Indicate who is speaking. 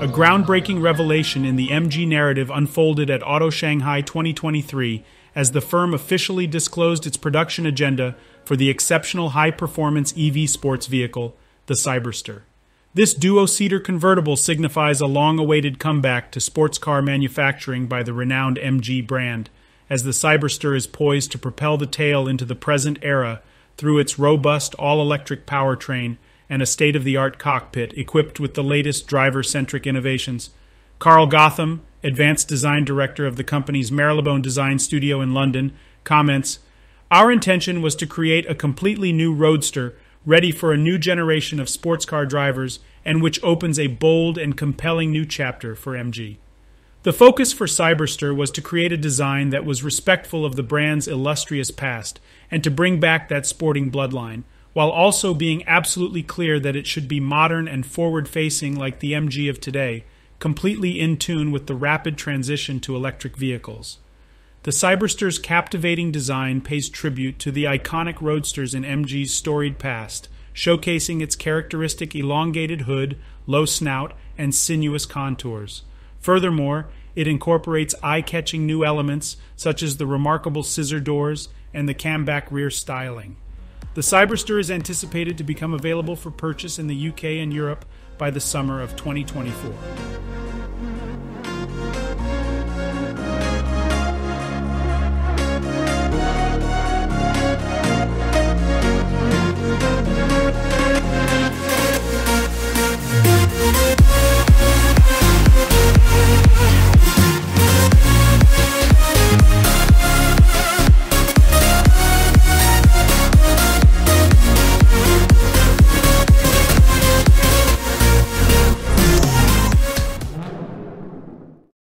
Speaker 1: A groundbreaking revelation in the MG narrative unfolded at Auto Shanghai 2023 as the firm officially disclosed its production agenda for the exceptional high-performance EV sports vehicle, the Cyberster. This duo-seater convertible signifies a long-awaited comeback to sports car manufacturing by the renowned MG brand, as the Cyberster is poised to propel the tale into the present era through its robust all-electric powertrain and a state-of-the-art cockpit equipped with the latest driver-centric innovations. Carl Gotham, advanced design director of the company's Marylebone design studio in London, comments, "Our intention was to create a completely new roadster ready for a new generation of sports car drivers and which opens a bold and compelling new chapter for MG." The focus for Cyberster was to create a design that was respectful of the brand's illustrious past and to bring back that sporting bloodline, while also being absolutely clear that it should be modern and forward-facing like the MG of today, completely in tune with the rapid transition to electric vehicles. The Cyberster's captivating design pays tribute to the iconic roadsters in MG's storied past, showcasing its characteristic elongated hood, low snout, and sinuous contours. Furthermore, it incorporates eye-catching new elements such as the remarkable scissor doors and the Kammback rear styling. The Cyberster is anticipated to become available for purchase in the UK and Europe by the summer of 2024.